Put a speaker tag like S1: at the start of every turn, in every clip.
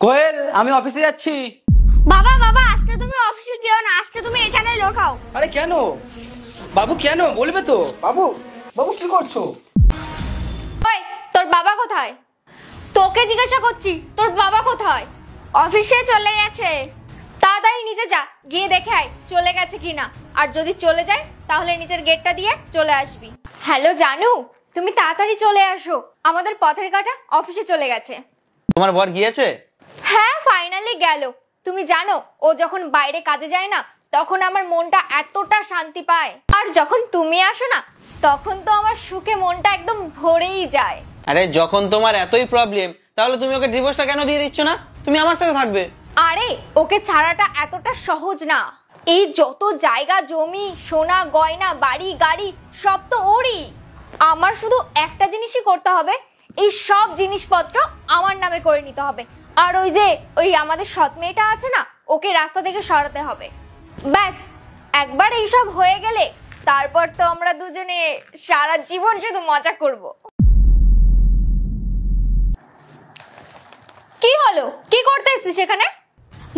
S1: কোয়েল, আমি অফিসে যাচ্ছি।
S2: বাবা বাবা, আজকে তুমি অফিসে যেও না, আজকে তুমি এখানে লোকাও।
S1: আরে কেন বাবু, কেন বলবে তো? বাবু বাবু কি করছো?
S2: ওই, তোর বাবা কোথায়? তোকে জিজ্ঞাসা করছি, তোর বাবা কোথায়? অফিসে চলে গেছে। তাড়াতাড়ি নিচে যা, গিয়ে দেখে আয় চলে গেছে কিনা। আর যদি চলে যায় তাহলে নিচের গেটটা দিয়ে চলে আসবি। হ্যালো জানু, তুমি তাড়াতাড়ি চলে আসো, আমাদের পথের কাটা অফিসে চলে গেছে।
S3: তোমার বর গিয়েছে?
S2: হ্যাঁ, ফাইনালি গেল। তুমি জানো, ও যখন বাইরে কাজে যায় না, তখন আমার মনটা এতটা শান্তি পায়। আর যখন তুমি আসো না, তখন তো আমার সুখে মনটা একদম ভরেই যায়।
S3: আরে যখন তোমার এতই প্রবলেম, তাহলে তুমি ওকে ডিভোর্সটা কেন দিয়ে দিচ্ছ না? তুমি আমার সাথে থাকবে।
S2: আরে ওকে ছাড়াটা এতটা সহজ না। এই যত জায়গা জমি সোনা গয়না বাড়ি গাড়ি সব তো ওরই। আমার শুধু একটা জিনিসই করতে হবে, এই সব জিনিসপত্র আমার নামে করে নিতে হবে। আর ওই আমাদের সৎ মেয়েটা আছে না, ওকে রাস্তা থেকে সরাতে হবে। ব্যাস, একবার এইসব হয়ে গেলে তারপর তো আমরা দুজনে সারা জীবন শুধু মজা করব। কি হলো, কি করতে এসেছিস সেখানে?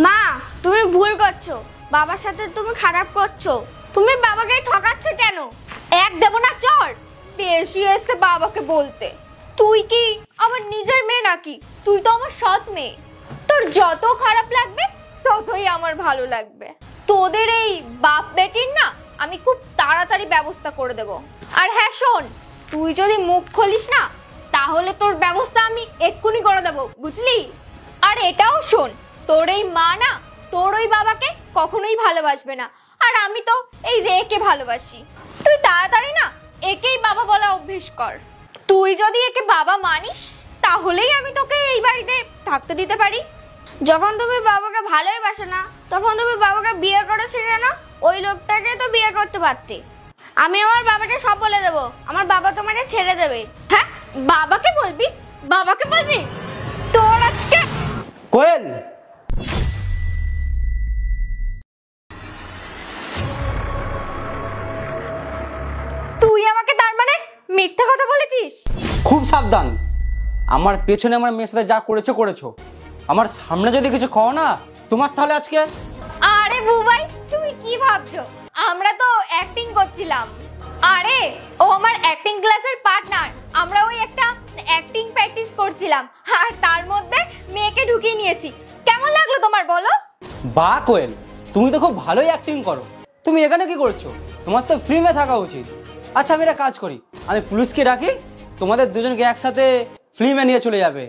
S2: মা, তুমি ভুল করছো, বাবার সাথে তুমি খারাপ করছো। তুমি বাবাকে ঠকাচ্ছ কেন? এক দেব না চর, বেশি এসে বাবাকে বলতে। তুই কি আমার নিজের মেয়ে নাকি? তুই তো আমার সৎ মেয়ে। তোর যত খারাপ লাগবে ততই আমার ভালো লাগবে। তোদের এই বাপ বেটির না আমি খুব তাড়াতাড়ি ব্যবস্থা করে দেব। আর হ্যাঁ শোন, তুই যদি মুখ খুলিস না, তাহলে তোর ব্যবস্থা আমি এক্ষুনি করে দেবো, বুঝলি? আর এটাও শোন, তোর এই মা না তোর ওই বাবাকে কখনোই ভালোবাসবে না। আর আমি তো এই যে একে ভালোবাসি। তুই তাড়াতাড়ি না একেই বাবা বলা অভ্যেস কর। তুই যদি একে বাবা মানিস, তাহলেই আমি তোকে এই বাড়িতে থাকতে দিতে পারি। যখন তুমি বাবাকে ভালোই বাসো না, তখন তুমি বাবাকে বিয়ে করেছিলে না? ওই লোকটাকে তো বিয়ে করতে পারতে। আমি আমার বাবাকে সব বলে দেবো, আমার বাবা তোমাকে ছেড়ে দেবে। হ্যাঁ, বাবাকে বলবি? বাবাকে বলবি? তোর আজকে
S1: কোয়েল,
S2: তুই আমাকে তার মানে মিথ্যা কথা বলেছিস?
S1: খুব সাবধান। আমার পেছনে আমার মেয়ের সাথে যা করেছো করেছো, আমার সামনে যদি কিছু খাও না তোমার, তাহলে আজকে।
S2: আরে বুবাই, তুমি কি ভাবছো? আমরা তো অ্যাক্টিং করছিলাম। আরে ও আমার অ্যাক্টিং ক্লাসের পার্টনার। আমরা ওই একটা অ্যাক্টিং প্র্যাকটিস করছিলাম, আর তার মধ্যে মেয়েকে ঢুকিয়ে নিয়েছি। কেমন লাগলো তোমার বলো?
S1: বাহ কোয়েল, তুমি তো খুব ভালোই অ্যাক্টিং করো। তুমি এখানে কি করছো? তোমার তো ফিল্মে থাকা উচিত। আচ্ছা, আমি একটা কাজ করি, আমি পুলিশকে ডাকি, তোমাদের দুজনকে একসাথে ফিল্মে নিয়ে চলে যাবে।